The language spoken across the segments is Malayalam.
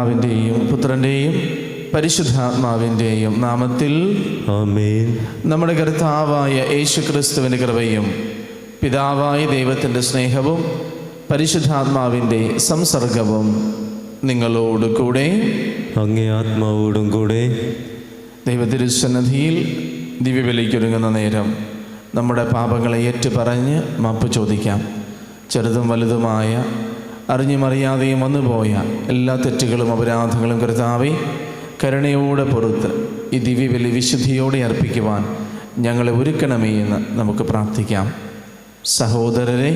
പിതാവിൻ്റെയും പുത്രൻ്റെയും പരിശുദ്ധാത്മാവിൻ്റെയും നാമത്തിൽ ആമേൻ. നമ്മുടെ കർത്താവായ യേശുക്രിസ്തുവിൻ്റെ കൃപയും പിതാവായ ദൈവത്തിൻ്റെ സ്നേഹവും പരിശുദ്ധാത്മാവിൻ്റെ സംസർഗവും നിങ്ങളോട് കൂടെ അങ്ങേ ആത്മാവോടും കൂടെ. ദൈവത്തിരുസന്നിധിയിൽ ദിവ്യബലിക്കൊരുങ്ങുന്ന നേരം നമ്മുടെ പാപങ്ങളെ ഏറ്റുപറഞ്ഞ് മാപ്പ് ചോദിക്കാം. ചെറുതും വലുതുമായ അറിഞ്ഞും അറിയാതെയും വന്നുപോയ എല്ലാ തെറ്റുകളും അപരാധങ്ങളും കർത്താവേ കരുണയോടെ പുറത്ത് ഈ ദിവ്യബലി വിശുദ്ധിയോടെ അർപ്പിക്കുവാൻ ഞങ്ങളെ ഒരുക്കണമേ എന്ന് നമുക്ക് പ്രാർത്ഥിക്കാം. സഹോദരരെ,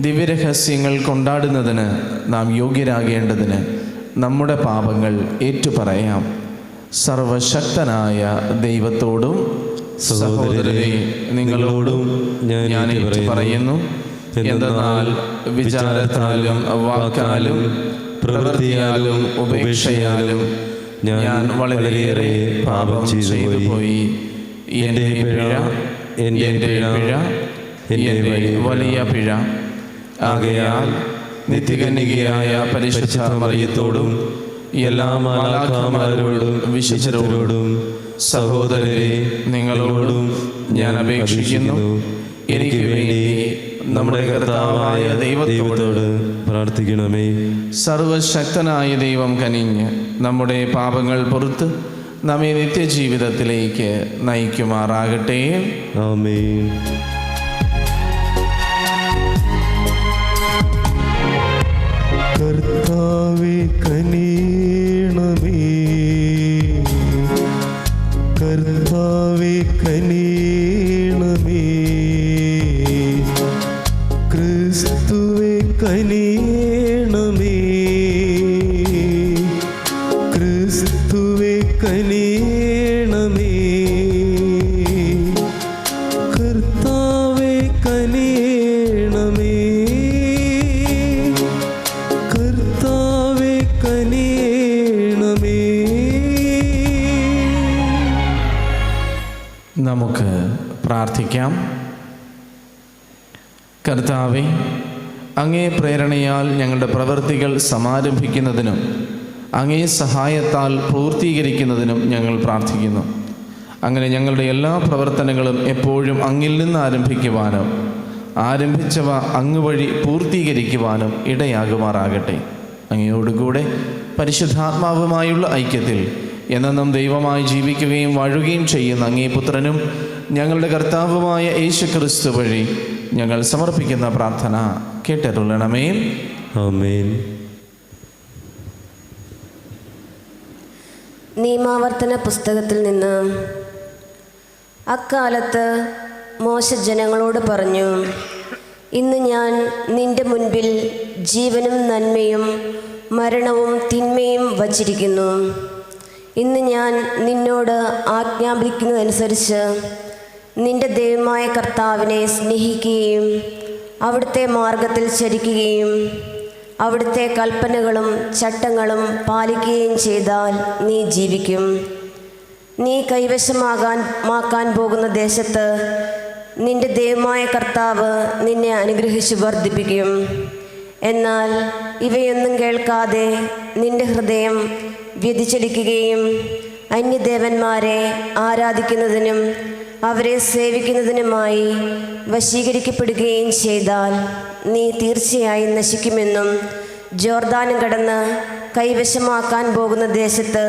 ദിവ്യരഹസ്യങ്ങൾ കൊണ്ടാടുന്നതിന് നാം യോഗ്യരാകേണ്ടതിന് നമ്മുടെ പാപങ്ങൾ ഏറ്റുപറയാം. സർവശക്തനായ ദൈവത്തോടും സഹോദരരെ നിങ്ങളോടും ഞാൻ ഏറ്റുപറയുന്നു. എന്തെന്നാൽ വിചാരത്താലും വാക്കാലും പ്രവൃത്തിയാലും ഉപേക്ഷയാലും ഞാൻ വളരെയേറെ പാപം ചെയ്തു പോയി. എൻ്റെ പിഴ, എൻ്റെ വലിയ പിഴ. ആകയാൽ നിത്യകന്യകയായ പരിശുദ്ധ മറിയത്തോടും എല്ലാ മാലാഖമാരോടും വിശുദ്ധരോടും സഹോദരരെ നിങ്ങളോടും ഞാൻ അപേക്ഷിക്കുന്നു, എനിക്ക് വേണ്ടി നമ്മുടെ കർത്താവായ ദൈവത്തോട് പ്രാർത്ഥിക്കണമേ. സർവശക്തനായ ദൈവം കനിഞ്ഞ് നമ്മുടെ പാപങ്ങൾ പുറത്ത് നമ്മെ നിത്യജീവിതത്തിലേക്ക് നയിക്കുമാറാകട്ടെ. ആമേൻ. കർത്താവേ കനിയണമേ, കർത്താവേ കനിയണമേ, ക്രിസ്തുവേ കനിയണമേ, ക്രിസ്തുവേ കനിയണമേ, കർത്താവേ കനിയണമേ, കർത്താവേ കനിയണമേ. നമുക്ക് പ്രാർത്ഥിക്കാം. കർത്താവേ, അങ്ങേ പ്രേരണയാൽ ഞങ്ങളുടെ പ്രവൃത്തികൾ സമാരംഭിക്കുന്നതിനും അങ്ങേ സഹായത്താൽ പൂർത്തീകരിക്കുന്നതിനും ഞങ്ങൾ പ്രാർത്ഥിക്കുന്നു. അങ്ങനെ ഞങ്ങളുടെ എല്ലാ പ്രവർത്തനങ്ങളും എപ്പോഴും അങ്ങിൽ നിന്ന് ആരംഭിക്കുവാനും ആരംഭിച്ചവ അങ്ങ് വഴി പൂർത്തീകരിക്കുവാനും ഇടയാകുമാറാകട്ടെ. അങ്ങയോടുകൂടെ പരിശുദ്ധാത്മാവുമായുള്ള ഐക്യത്തിൽ എന്നെന്നും ദൈവമായി ജീവിക്കുകയും വാഴുകയും ചെയ്യുന്ന അങ്ങേ പുത്രനും ഞങ്ങളുടെ കർത്താവുമായ യേശുക്രിസ്തു വഴി ഞങ്ങൾ സമർപ്പിക്കുന്ന പ്രാർത്ഥന കേട്ടരുളണമേ. ആമേൻ. നിയമാവർത്തന പുസ്തകത്തിൽ നിന്ന്. അക്കാലത്ത് മോശ ജനങ്ങളോട് പറഞ്ഞു, ഇന്ന് ഞാൻ നിന്റെ മുൻപിൽ ജീവനും നന്മയും മരണവും തിന്മയും വച്ചിരിക്കുന്നു. ഇന്ന് ഞാൻ നിന്നോട് ആജ്ഞാപിക്കുന്നതനുസരിച്ച് നിന്റെ ദൈവമായ കർത്താവിനെ സ്നേഹിക്കുകയും അവിടുത്തെ മാർഗത്തിൽ ചരിക്കുകയും അവിടുത്തെ കൽപ്പനകളും ചട്ടങ്ങളും ചെയ്താൽ നീ ജീവിക്കും. നീ കൈവശമാക്കാൻ പോകുന്ന ദേശത്ത് നിന്റെ ദൈവമായ കർത്താവ് നിന്നെ അനുഗ്രഹിച്ച് വർദ്ധിപ്പിക്കും. എന്നാൽ ഇവയൊന്നും കേൾക്കാതെ നിന്റെ ഹൃദയം വ്യതിചലിക്കുകയും അന്യദേവന്മാരെ ആരാധിക്കുന്നതിനും അവരെ സേവിക്കുന്നതിനുമായി വശീകരിക്കപ്പെടുകയും ചെയ്താൽ നീ തീർച്ചയായും നശിക്കുമെന്നും ജോർദാനും കടന്ന് കൈവശമാക്കാൻ പോകുന്ന ദേശത്ത്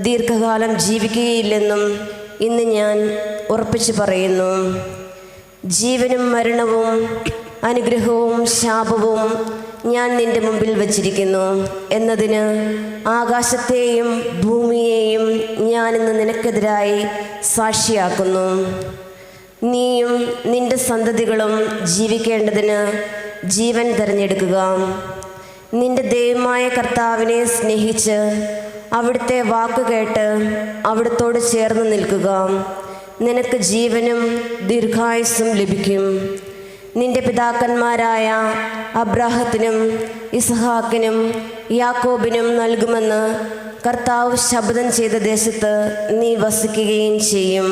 ദീർഘകാലം ജീവിക്കുകയില്ലെന്നും ഇന്ന് ഞാൻ ഉറപ്പിച്ചു പറയുന്നു. ജീവനും മരണവും അനുഗ്രഹവും ശാപവും ഞാൻ നിന്റെ മുമ്പിൽ വച്ചിരിക്കുന്നു എന്നതിന് ആകാശത്തെയും ഭൂമിയെയും ഞാനിന്ന് നിനക്കെതിരായി സാക്ഷിയാക്കുന്നു. നീയും നിന്റെ സന്തതികളും ജീവിക്കേണ്ടതിന് ജീവൻ തിരഞ്ഞെടുക്കുക. നിന്റെ ദൈവമായ കർത്താവിനെ സ്നേഹിച്ച് അവിടുത്തെ വാക്ക് കേട്ട് അവിടുത്തോട് ചേർന്ന് നിൽക്കുക. നിനക്ക് ജീവനും ദീർഘായുസ്സും ലഭിക്കും. നിന്റെ പിതാക്കന്മാരായ അബ്രാഹത്തിനും ഇസ്ഹാക്കിനും യാക്കോബിനും നൽകുമെന്ന് കർത്താവ് ശപഥം ചെയ്ത ദേശത്ത് നീ വസിക്കുകയും ചെയ്യും.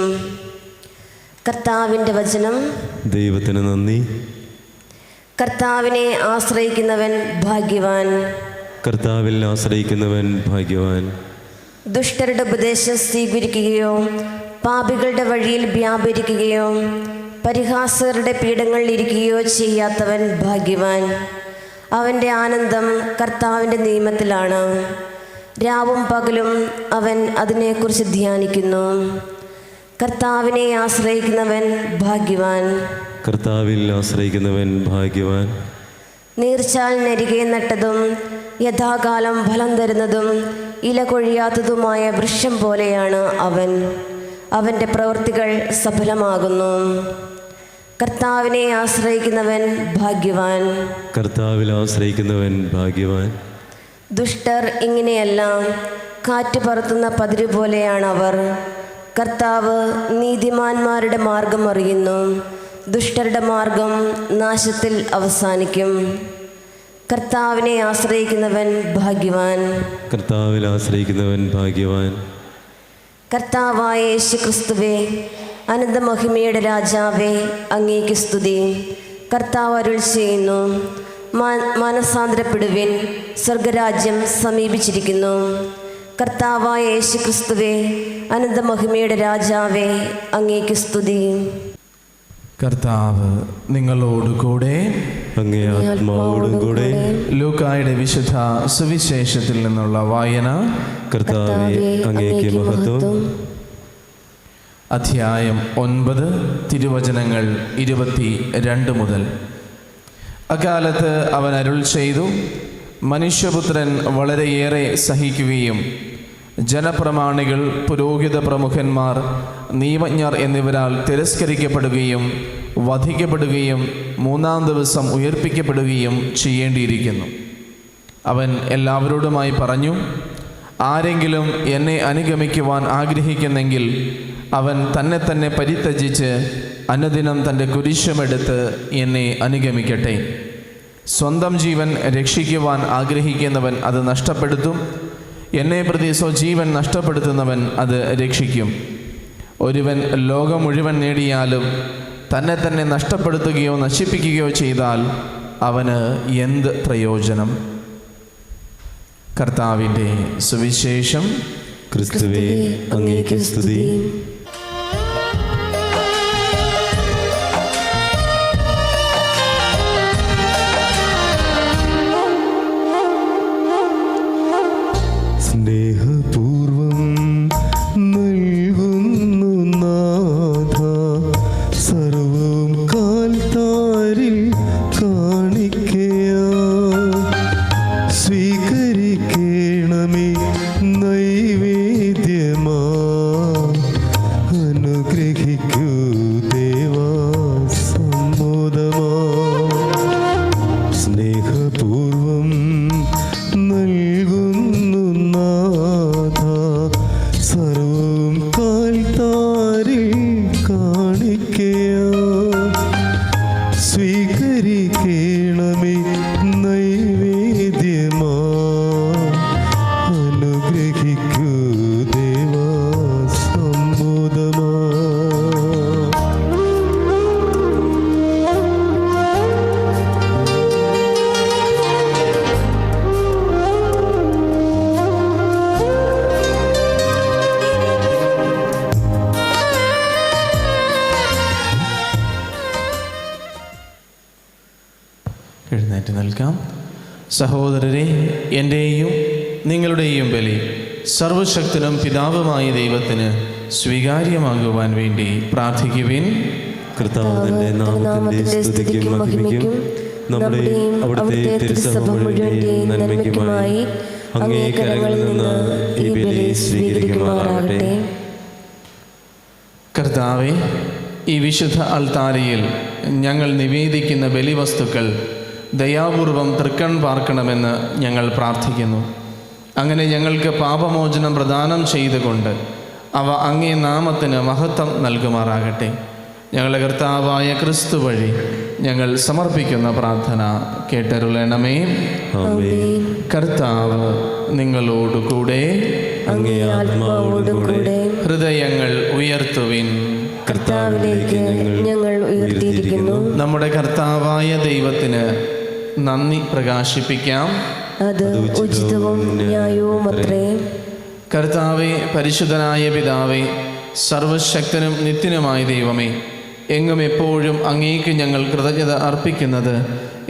കർത്താവിൻ്റെ വചനം. ദൈവത്തിന് നന്ദി. കർത്താവിനെ ആശ്രയിക്കുന്നവൻ ഭാഗ്യവാൻ. കർത്താവിൽ ആശ്രയിക്കുന്നവൻ ഭാഗ്യവാൻ. ദുഷ്ടരുടെ ഉപദേശം സ്വീകരിക്കുകയോ പാപികളുടെ വഴിയിൽ വ്യാപരിക്കുകയോ പരിഹാസകരുടെ പീഠങ്ങളിൽ ഇരിക്കുകയോ ചെയ്യാത്തവൻ ഭാഗ്യവാൻ. അവൻ്റെ ആനന്ദം കർത്താവിൻ്റെ നിയമത്തിലാണ്. രാവും പകലും അവൻ അതിനെക്കുറിച്ച് ധ്യാനിക്കുന്നു. കർത്താവിനെ ആശ്രയിക്കുന്നവൻ ഭാഗ്യവാൻ. കർത്താവിൽ ആശ്രയിക്കുന്നവൻ ഭാഗ്യവാൻ. നീർച്ചാലിനരികെ നട്ടതും യഥാകാലം ഫലം തരുന്നതും ഇല കൊഴിയാത്തതുമായ വൃക്ഷം പോലെയാണ് അവൻ. അവൻ്റെ പ്രവൃത്തികൾ സഫലമാകുന്നു. കർത്താവിനെ ആശ്രയിക്കുന്നവൻ ഭാഗ്യവാൻ. കർത്താവിൽ ആശ്രയിക്കുന്നവൻ ഭാഗ്യവാൻ. ദുഷ്ടർ ഇങ്ങനെയല്ല, കാറ്റ് പറത്തുന്ന പതിരു പോലെയാണ് അവർ. കർത്താവ് നീതിമാന്മാരുടെ മാർഗം അറിയുന്നു. ദുഷ്ടരുടെ മാർഗം നാശത്തിൽ അവസാനിക്കും. കർത്താവിനെ ആശ്രയിക്കുന്നവൻ ഭാഗ്യവാൻ. കർത്താവിൽ ആശ്രയിക്കുന്നവൻ ഭാഗ്യവാൻ. കർത്താവായ യേശുക്രിസ്തുവേ, അനന്തമഹിമയുടെ രാജാവേ, അങ്ങേക്ക് സ്തുതി. കർത്താവ് അരുൾ ചെയ്യുന്നു, മാനസാന്തരപ്പെടുവിൻ, സ്വർഗരാജ്യം സമീപിച്ചിരിക്കുന്നു. കർത്താവായ യേശുക്രിസ്തുവേ, അനന്തമഹിമയുടെ രാജാവേ, അങ്ങേക്ക് സ്തുതി. കർത്താവ് നിങ്ങളോടുകൂടെ. അങ്ങേ ആത്മാവോടും കൂടെ. ലൂക്കായുടെ വിശുദ്ധ സുവിശേഷത്തിൽ നിന്നുള്ള വായന. കർത്താവേ, അങ്ങേക്ക് മഹത്വം. അധ്യായം 9, തിരുവചനങ്ങൾ 22 മുതൽ. അക്കാലത്ത് അവൻ അരുൾ ചെയ്തു, മനുഷ്യപുത്രൻ വളരെയേറെ സഹിക്കുകയും ജനപ്രമാണികൾ, പുരോഹിത പ്രമുഖന്മാർ, നിയമജ്ഞർ എന്നിവരാൽ തിരസ്കരിക്കപ്പെടുകയും വധിക്കപ്പെടുകയും 3-ാം ദിവസം ഉയർപ്പിക്കപ്പെടുകയും ചെയ്യേണ്ടിയിരിക്കുന്നു. അവൻ എല്ലാവരോടുമായി പറഞ്ഞു, ആരെങ്കിലും എന്നെ അനുഗമിക്കുവാൻ ആഗ്രഹിക്കുന്നെങ്കിൽ അവൻ തന്നെ പരിത്യജിച്ച് അനുദിനം തൻ്റെ കുരിശുമെടുത്ത് എന്നെ അനുഗമിക്കട്ടെ. സ്വന്തം ജീവൻ രക്ഷിക്കുവാൻ ആഗ്രഹിക്കുന്നവൻ അത് നഷ്ടപ്പെടുത്തും. എന്നെ പ്രതി സ്വജീവൻ നഷ്ടപ്പെടുത്തുന്നവൻ അത് രക്ഷിക്കും. ഒരുവൻ ലോകം മുഴുവൻ നേടിയാലും തന്നെ നഷ്ടപ്പെടുത്തുകയോ നശിപ്പിക്കുകയോ ചെയ്താൽ അവന് എന്ത് പ്രയോജനം? കർത്താവിൻ്റെ സുവിശേഷം. ക്രിസ്തുവേ, അങ്ങേക്ക് സ്തുതി. സ്നേഹപൂർവം നൽകുന്നു നാഥ സർവം കാൽത്താരിൽ കാണിക്കയാ. സ്വീകരിക്കണമേ നൈവേദ്യമാ, അനുഗ്രഹിക്കൂ ദേവാ സമ്മോദമാ. സ്നേഹപൂർവം നൽകുന്നു നാഥ സർവം കാൽത്താരിൽ കാണിക്കയാ. സ്വീകരിക്കണമേ നൈവേദ്യമാ, അനുഗ്രഹിക്കൂ ദേവാ സമ്മോദമാ. എഴുന്നേറ്റ് നിൽക്കാം. സഹോദരരെ, എൻ്റെയും നിങ്ങളുടെയും ബലി സർവശക്തനും പിതാവുമായ ദൈവത്തിന് സ്വീകാര്യമാകുവാൻ വേണ്ടി പ്രാർത്ഥിക്കുവിൻ. കർത്താവ് തന്റെ നാമത്തിന്റെ സ്തുതിക്കും മഹിമയ്ക്കും നമ്മുടെയും അവിടുത്തെ തിരുസഭ മുഴുവന്റെയും നന്മയ്ക്കുമായി അങ്ങേ കരങ്ങളിൽ നിന്ന് ഈ ബലി സ്വീകരിക്കുമാറാകട്ടെ. കർത്താവെ, ഈ വിശുദ്ധ അൾത്താരയിൽ ഞങ്ങൾ നിവേദിക്കുന്ന ബലിവസ്തുക്കൾ ദയാപൂർവം തൃക്കൺ പാർക്കണമെന്ന് ഞങ്ങൾ പ്രാർത്ഥിക്കുന്നു. അങ്ങനെ ഞങ്ങൾക്ക് പാപമോചനം പ്രദാനം ചെയ്തുകൊണ്ട് അവ അങ്ങേ നാമത്തിന് മഹത്വം നൽകുമാറാകട്ടെ. ഞങ്ങളുടെ കർത്താവായ ക്രിസ്തു വഴി ഞങ്ങൾ സമർപ്പിക്കുന്ന പ്രാർത്ഥന കേട്ടരുളണമേ. ആമേൻ. കർത്താവ് നിങ്ങളോടുകൂടെ. അങ്ങേ ആത്മാവോടും കൂടെ. ഹൃദയങ്ങൾ ഉയർത്തുവിൻ. കർത്താവിലേക്ക് ഞങ്ങൾ ഉയർത്തിയിരിക്കുന്നു. നമ്മുടെ കർത്താവായ ദൈവത്തിന് നന്ദി പ്രകാശിപ്പിക്കാം. അത് ഉചിതവും ന്യായവും അത്രേ. കർത്താവേ, പരിശുദ്ധനായ പിതാവേ, സർവശക്തനും നിത്യനുമായ ദൈവമേ, എങ്ങും എപ്പോഴും അങ്ങേക്ക് ഞങ്ങൾ കൃതജ്ഞത അർപ്പിക്കുന്നത്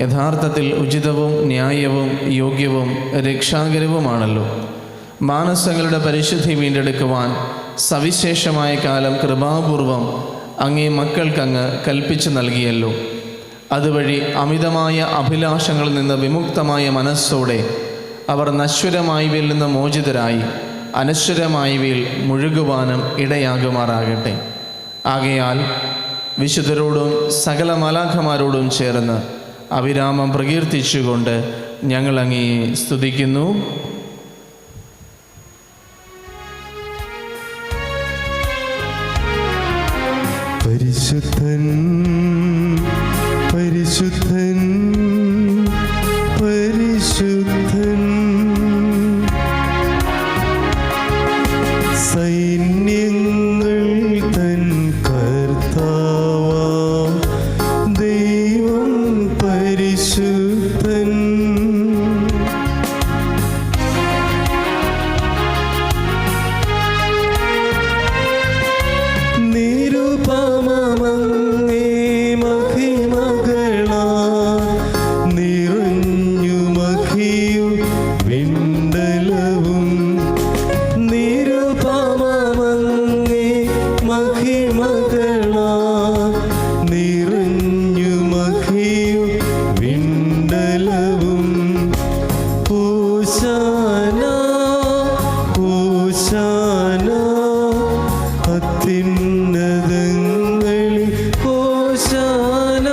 യഥാർത്ഥത്തിൽ ഉചിതവും ന്യായവും യോഗ്യവും രക്ഷാകരവുമാണല്ലോ. മാനസങ്ങളുടെ പരിശുദ്ധി വീണ്ടെടുക്കുവാൻ സവിശേഷമായ കാലം കൃപാപൂർവം അങ്ങേ മക്കൾക്കങ്ങ് കൽപ്പിച്ചു നൽകിയല്ലോ. അതുവഴി അമിതമായ അഭിലാഷങ്ങളിൽ നിന്ന് വിമുക്തമായ മനസ്സോടെ അവർ നശ്വരമായവയിൽ നിന്ന് മോചിതരായി അനശ്വരമായവയിൽ മുഴുകുവാനും ഇടയാകുമാറാകട്ടെ. ആകയാൽ വിശുദ്ധരോടും സകല മാലാഖമാരോടും ചേർന്ന് അവിരാമം പ്രകീർത്തിച്ചുകൊണ്ട് ഞങ്ങൾ അങ്ങയെ സ്തുതിക്കുന്നു. പരിശുദ്ധൻ പരിശുദ്ധൻ പരിശുദ്ധൻ, സൈന്യങ്ങൾ തൻ കർത്താവാം ദൈവം പരിശുദ്ധൻ. നിരുപമമങ്ങേ മഹിമകളാ നിറഞ്ഞു മഹിയും വിണ്ടലവും. നിരുപമമങ്ങേ മഹിമകളാ നിറഞ്ഞു മഹിയും വിണ്ടലവും. ഹോശാന ഹോശാന അത്യുന്നതങ്ങളിൽ ഹോശാന.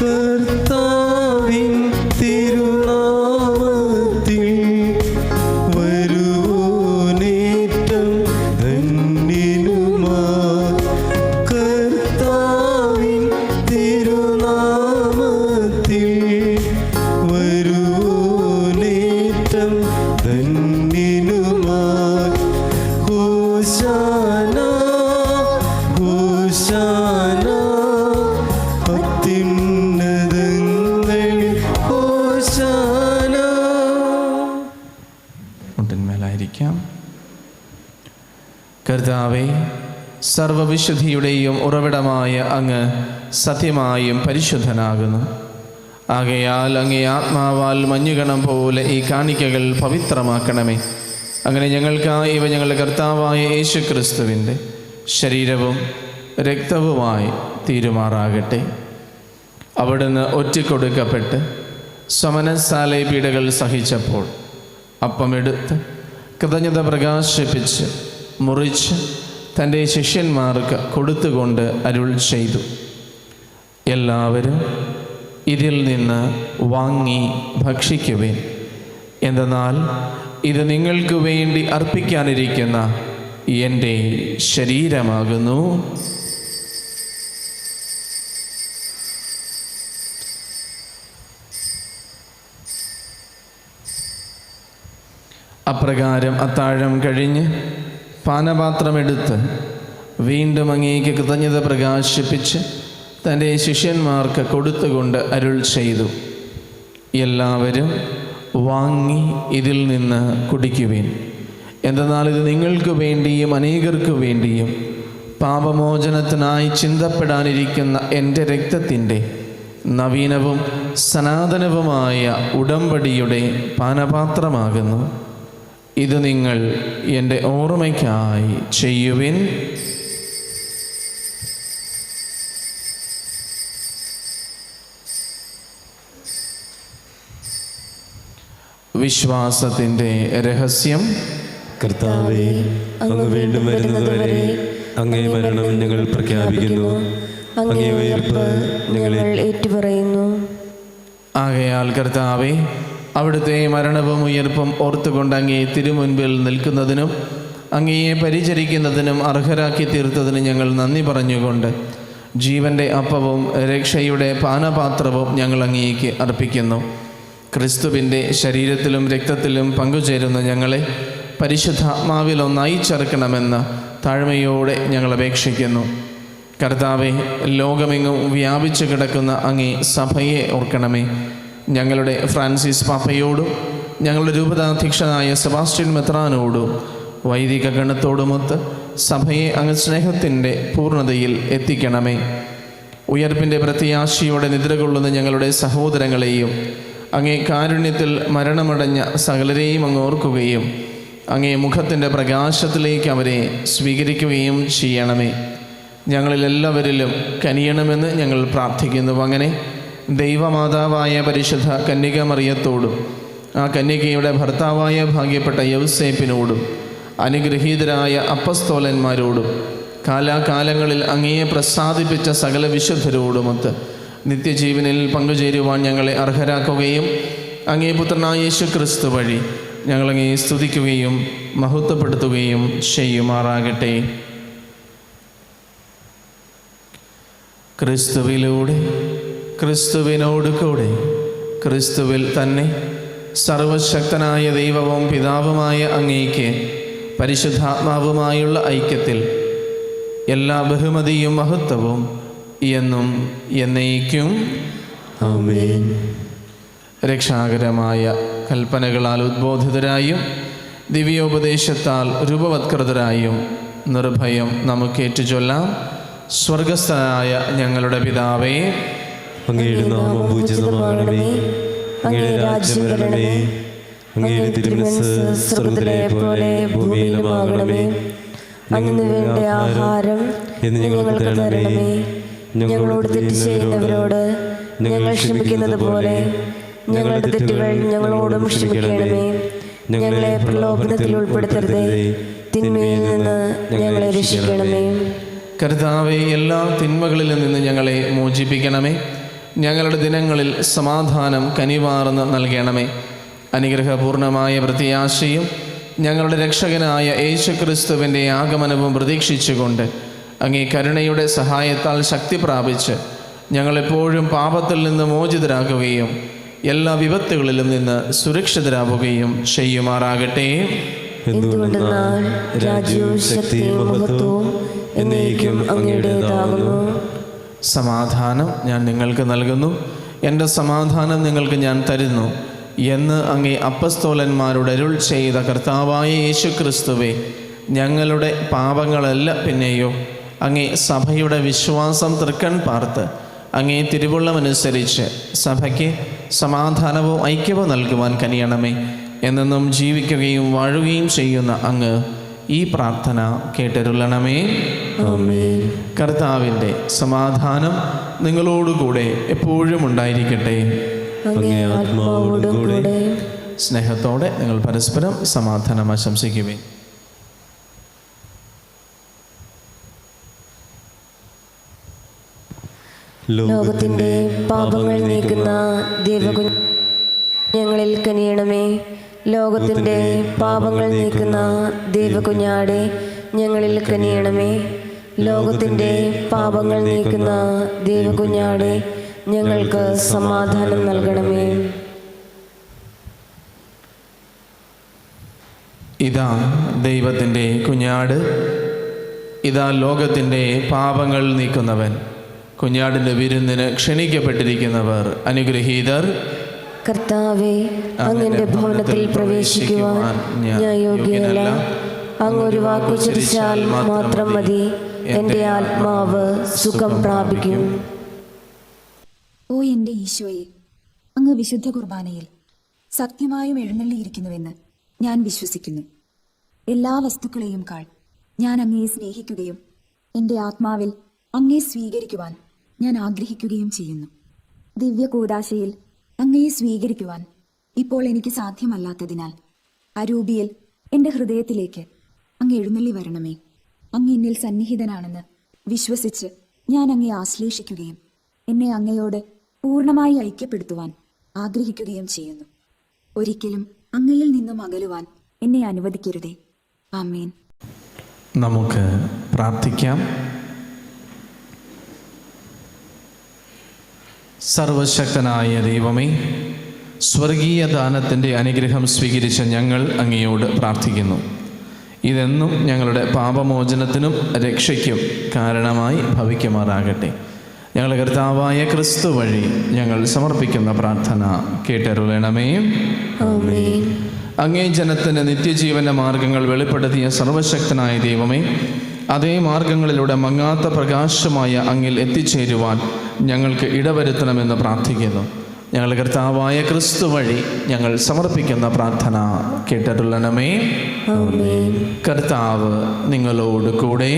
കർത്താവിൻ തിരുനാമത്തിൽ വരുവോനേറ്റം ധന്യനുമാ. കർത്താവിൻ തിരുനാമത്തിൽ വരുവോനേറ്റം ധന്യനുമാ. ഹോശാന ഹോശാന അത്യുന്നതങ്ങളിൽ ഹോശാന. മുട്ടിന്മേലായിരിക്കാം. കർത്താവേ, സർവവിശുദ്ധിയുടെയും ഉറവിടമായ അങ്ങ് സത്യമായും പരിശുദ്ധനാകുന്നു. ആകയാൽ അങ്ങേ ആത്മാവാൽ മഞ്ഞുകണം പോലെ ഈ കാണിക്കകൾ പവിത്രമാക്കണമേ. അങ്ങനെ ഞങ്ങൾക്കായി ഇവ ഞങ്ങളുടെ കർത്താവായ യേശു ക്രിസ്തുവിൻ്റെ ശരീരവും രക്തവുമായി തീരുമാറാകട്ടെ. അവിടുന്ന് ഒറ്റിക്കൊടുക്കപ്പെട്ട് സമനസാലെ പീഡകൾ സഹിച്ചപ്പോൾ അപ്പമെടുത്ത് കൃതജ്ഞത പ്രകാശിപ്പിച്ച് മുറിച്ച് തൻ്റെ ശിഷ്യന്മാർക്ക് കൊടുത്തുകൊണ്ട് അരുൾ ചെയ്തു, എല്ലാവരും ഇതിൽ നിന്ന് വാങ്ങി ഭക്ഷിക്കുവിൻ. എന്തെന്നാൽ ഇത് നിങ്ങൾക്ക് വേണ്ടി അർപ്പിക്കാനിരിക്കുന്ന എൻ്റെ ശരീരമാകുന്നു. അപ്രകാരം അത്താഴം കഴിഞ്ഞ് പാനപാത്രമെടുത്ത് വീണ്ടും അങ്ങേക്ക് കൃതജ്ഞത പ്രകാശിപ്പിച്ച് തൻ്റെ ശിഷ്യന്മാർക്ക് കൊടുത്തുകൊണ്ട് അരുൾ ചെയ്തു, എല്ലാവരും വാങ്ങി ഇതിൽ നിന്ന് കുടിക്കുവിൻ. എന്തെന്നാൽ ഇത് നിങ്ങൾക്ക് വേണ്ടിയും അനേകർക്ക് വേണ്ടിയും പാപമോചനത്തിനായി ചിന്തപ്പെടാനിരിക്കുന്ന എൻ്റെ രക്തത്തിൻ്റെ നവീനവും സനാതനവുമായ ഉടമ്പടിയുടെ പാനപാത്രമാകുന്നു. ഇത് നിങ്ങൾ എൻ്റെ ഓർമ്മയ്ക്കായി ചെയ്യുവിൻ. വിശ്വാസത്തിൻ്റെ രഹസ്യം. കർത്താവേ, അങ്ങ് വീണ്ടും വരുന്നതുവരെ അങ്ങേ മരണം ഞങ്ങൾ പ്രഖ്യാപിക്കുന്നു, അങ്ങേ ഉയർപ്പ് ഞങ്ങൾ ഏറ്റുപറയുന്നു. ആകയാൽ കർത്താവേ, അവിടുത്തെ മരണവും ഉയർപ്പും ഓർത്തുകൊണ്ട് അങ്ങേ തിരുമുൻപിൽ നിൽക്കുന്നതിനും അങ്ങയെ പരിചരിക്കുന്നതിനും അർഹരാക്കി തീർത്തതിന് ഞങ്ങൾ നന്ദി പറഞ്ഞുകൊണ്ട് ജീവൻ്റെ അപ്പവും രക്ഷയുടെ പാനപാത്രവും ഞങ്ങൾ അങ്ങേക്ക് അർപ്പിക്കുന്നു. ക്രിസ്തുവിൻ്റെ ശരീരത്തിലും രക്തത്തിലും പങ്കുചേരുന്ന ഞങ്ങളെ പരിശുദ്ധാത്മാവിൽ ഒന്നായി ചേർക്കണമെന്ന് താഴ്മയോടെ ഞങ്ങൾ അപേക്ഷിക്കുന്നു. കർത്താവെ, ലോകമെങ്ങും വ്യാപിച്ചു കിടക്കുന്ന അങ്ങേ സഭയെ ഓർക്കണമേ. ഞങ്ങളുടെ ഫ്രാൻസിസ് പാപ്പയോടും ഞങ്ങളുടെ രൂപതാധ്യക്ഷനായ സെബാസ്റ്റ്യൻ മെത്രാനോടും വൈദിക ഗണത്തോടുമൊത്ത് സഭയെ അങ്ങ് സ്നേഹത്തിൻ്റെ പൂർണ്ണതയിൽ എത്തിക്കണമേ. ഉയർപ്പിൻ്റെ പ്രത്യാശയോടെ നിദ്രകൊള്ളുന്ന ഞങ്ങളുടെ സഹോദരങ്ങളെയും അങ്ങേ കാരുണ്യത്തിൽ മരണമടഞ്ഞ സകലരെയും അങ്ങ് ഓർക്കുകയും അങ്ങേ മുഖത്തിൻ്റെ പ്രകാശത്തിലേക്ക് അവരെ സ്വീകരിക്കുകയും ചെയ്യണമേ. ഞങ്ങളിലെല്ലാവരിലും കനിയണമെന്ന് ഞങ്ങൾ പ്രാർത്ഥിക്കുന്നു. അങ്ങനെ ദൈവമാതാവായ പരിശുദ്ധ കന്യകമറിയത്തോടും ആ കന്യകയുടെ ഭർത്താവായ ഭാഗ്യപ്പെട്ട യൗസേപ്പിനോടും അനുഗ്രഹീതരായ അപ്പസ്തോലന്മാരോടും കാലാകാലങ്ങളിൽ അങ്ങയെ പ്രസാദിപ്പിച്ച സകല വിശുദ്ധരോടുമൊത്ത് നിത്യജീവനിൽ പങ്കുചേരുവാൻ ഞങ്ങളെ അർഹരാക്കുകയും അങ്ങേ പുത്രനായ യേശു ക്രിസ്തു വഴി ഞങ്ങളങ്ങേ സ്തുതിക്കുകയും മഹത്വപ്പെടുത്തുകയും ചെയ്യുമാറാകട്ടെ. ക്രിസ്തുവിലൂടെ, ക്രിസ്തുവിനോട് കൂടെ, ക്രിസ്തുവിൽ തന്നെ സർവശക്തനായ ദൈവവും പിതാവുമായ അങ്ങേക്ക് പരിശുദ്ധാത്മാവുമായുള്ള ഐക്യത്തിൽ എല്ലാ ബഹുമതിയും മഹത്വവും എന്നും എന്നേക്കും ആമേൻ. രക്ഷാകരമായ കൽപ്പനകളാൽ ഉദ്ബോധിതരായും ദിവ്യോപദേശത്താൽ രൂപവത്കൃതരായും നിർഭയം നമുക്കേറ്റു ചൊല്ലാം. സ്വർഗസ്ഥനായ ഞങ്ങളുടെ പിതാവേ, അങ്ങയുടെ നാമം പൂജിതമാകണമേ. അങ്ങയുടെ രാജ്യം വരണമേ. അങ്ങയുടെ തിരുമനസ്സ് സ്വർഗ്ഗത്തിലെ പോലെ ഭൂമിയിലുമാകണമേ. അന്ന് വേണ്ട ആഹാരം എന്ന് ഞങ്ങൾക്ക് തരണമേ. ഞങ്ങളോട് തെറ്റ് ചെയ്യുന്നവരോട് ഞങ്ങൾ ക്ഷമിക്കുന്നത് പോലെ ഞങ്ങളുടെ തെറ്റുകൾ ഞങ്ങളോടും ക്ഷമിക്കണമേ. ഞങ്ങളെ പ്രലോഭനത്തിൽ ഉൾപ്പെടുത്തരുതേ, തിന്മയിൽ നിന്ന് ഞങ്ങളെ രക്ഷിക്കണമേ. കർത്താവേ, എല്ലാ തിന്മകളിൽ നിന്ന് ഞങ്ങളെ മോചിപ്പിക്കണമേ. ഞങ്ങളുടെ ദിനങ്ങളിൽ സമാധാനം കനിവാർന്ന് നൽകണമേ. അനുഗ്രഹപൂർണമായ പ്രത്യാശയും ഞങ്ങളുടെ രക്ഷകനായ യേശുക്രിസ്തുവിൻ്റെ ആഗമനവും പ്രതീക്ഷിച്ചുകൊണ്ട് അങ്ങേ കരുണയുടെ സഹായത്താൽ ശക്തി പ്രാപിച്ച് ഞങ്ങളെപ്പോഴും പാപത്തിൽ നിന്ന് മോചിതരാകുകയും എല്ലാ വിപത്തുകളിലും നിന്ന് സുരക്ഷിതരാവുകയും ചെയ്യുമാറാകട്ടെ. എന്തുകൊണ്ടെന്നാൽ രാജ്യവും ശക്തിയും മഹത്വവും എന്നേക്കും അങ്ങയുടേതാകുന്നു. സമാധാനം ഞാൻ നിങ്ങൾക്ക് നൽകുന്നു, എൻ്റെ സമാധാനം നിങ്ങൾക്ക് ഞാൻ തരുന്നു എന്ന് അങ്ങേ അപ്പസ്തോലന്മാരുടെ അരുൾ ചെയ്ത കർത്താവായ യേശുക്രിസ്തുവേ, ഞങ്ങളുടെ പാപങ്ങളല്ല പിന്നെയോ അങ്ങേ സഭയുടെ വിശ്വാസം തൃക്കൺ പാർത്ത് അങ്ങേ തിരുവുള്ളമനുസരിച്ച് സഭയ്ക്ക് സമാധാനവും ഐക്യവും നൽകുവാൻ കനിയണമേ. എന്നെന്നും ജീവിക്കുകയും വാഴുകയും ചെയ്യുന്ന അങ്ങ് ഈ പ്രാർത്ഥന കേട്ടരുളണമേ. ആമേൻ. കർത്താവിൻ്റെ സമാധാനം നിങ്ങളോടുകൂടെ എപ്പോഴും ഉണ്ടായിരിക്കട്ടെ. അങ്ങേ ആത്മാവോടും കൂടെ. സ്നേഹത്തോടെ നിങ്ങൾ പരസ്പരം സമാധാനം ആശംസിക്കുവിൻ. ലോകത്തിന്റെ പാപങ്ങൾ നീക്കുന്ന ദൈവകുഞ്ഞുങ്ങളിൽ കനിയണമേ. ലോകത്തിന്റെ പാപങ്ങൾ നീക്കുന്ന ദൈവകുഞ്ഞാടെ ഞങ്ങളിൽ കനിയണമേ. ലോകത്തിന്റെ പാപങ്ങൾ നീക്കുന്ന ദൈവകുഞ്ഞാടെ ഞങ്ങൾക്ക് സമാധാനം നൽകണമേ. ഇതാ ദൈവത്തിൻ്റെ കുഞ്ഞാട്, ഇതാ ലോകത്തിൻ്റെ പാപങ്ങൾ നീക്കുന്നവൻ. കുഞ്ഞാടിൻ്റെ വിരുന്നിന് ക്ഷണിക്കപ്പെട്ടിരിക്കുന്നവർ അനുഗ്രഹീതർ. കർത്താവേ, അങ്ങന്റെ ഭവനത്തിൽ പ്രവേശിക്കുവാൻ ഞാൻ യോഗ്യനല്ല. അങ്ങ് ഒരു വാക്കുച്ചരിച്ചാൽ മാത്രം മതി, എൻ്റെ ആത്മാവ് സുഖം പ്രാപിക്കും. ഓ എൻ്റെ ഈശോയെ, അങ്ങ് വിശുദ്ധ കുർബാനയിൽ സത്യമായും എഴുന്നള്ളിയിരിക്കുന്നുവെന്ന് ഞാൻ വിശ്വസിക്കുന്നു. എല്ലാ വസ്തുക്കളെയും കാൾ ഞാൻ അങ്ങയെ സ്നേഹിക്കുകയും എൻ്റെ ആത്മാവിൽ അങ്ങയെ സ്വീകരിക്കുവാൻ ഞാൻ ആഗ്രഹിക്കുകയും ചെയ്യുന്നു. ദിവ്യ കൂദാശയിൽ അങ്ങയെ സ്വീകരിക്കുവാൻ ഇപ്പോൾ എനിക്ക് സാധ്യമല്ലാത്തതിനാൽ അരൂപിയിൽ എൻ്റെ ഹൃദയത്തിലേക്ക് അങ്ങ് എഴുന്നള്ളി വരണമേ. അങ്ങ് എന്നിൽ സന്നിഹിതനാണെന്ന് വിശ്വസിച്ച് ഞാൻ അങ്ങയെ ആശ്ലേഷിക്കുകയും എന്നെ അങ്ങയോട് പൂർണ്ണമായി ഐക്യപ്പെടുത്തുവാൻ ആഗ്രഹിക്കുകയും ചെയ്യുന്നു. ഒരിക്കലും അങ്ങയിൽ നിന്നും അകലുവാൻ എന്നെ അനുവദിക്കരുതേ. ആമേൻ. നമുക്ക് പ്രാർത്ഥിക്കാം. സർവശക്തനായ ദൈവമേ, സ്വർഗീയ ദാനത്തിൻ്റെ അനുഗ്രഹം സ്വീകരിച്ച ഞങ്ങൾ അങ്ങയോട് പ്രാർത്ഥിക്കുന്നു. ഇതെന്നും ഞങ്ങളുടെ പാപമോചനത്തിനും രക്ഷയ്ക്കും കാരണമായി ഭവിക്കുമാറാകട്ടെ. ഞങ്ങളുടെ കർത്താവായ ക്രിസ്തു വഴി ഞങ്ങൾ സമർപ്പിക്കുന്ന പ്രാർത്ഥന കേട്ടരുളണമേ. ആമേൻ. അങ്ങേ ജനത്തിന് നിത്യജീവന്റെ മാർഗങ്ങൾ വെളിപ്പെടുത്തിയ സർവശക്തനായ ദൈവമേ, അതേ മാർഗങ്ങളിലൂടെ മങ്ങാത്ത പ്രകാശമായ അങ്ങിൽ എത്തിച്ചേരുവാൻ ഞങ്ങൾക്ക് ഇടവരുത്തണമെന്ന് പ്രാർത്ഥിക്കുന്നു. ഞങ്ങളുടെ കർത്താവായ ക്രിസ്തു വഴി ഞങ്ങൾ സമർപ്പിക്കുന്ന പ്രാർത്ഥന കേട്ടരുളണമേ. ആമേൻ. കർത്താവ് നിങ്ങളോട് കൂടെ.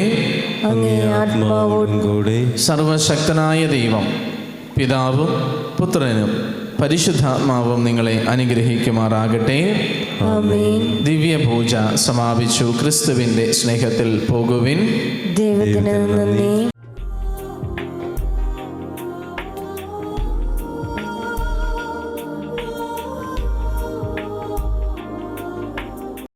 അങ്ങേ ആത്മാവോടും കൂടെ സർവശക്തനായ ദൈവം പിതാവും പുത്രനും പരിശുദ്ധാത്മാവും നിങ്ങളെ അനുഗ്രഹിക്കുമാറാകട്ടെ. ആമേൻ. ദിവ്യപൂജ സമാപിച്ചു. ക്രിസ്തുവിൻ്റെ സ്നേഹത്തിൽ പോകുവിൻ. ദൈവത്തിന് നന്ദി.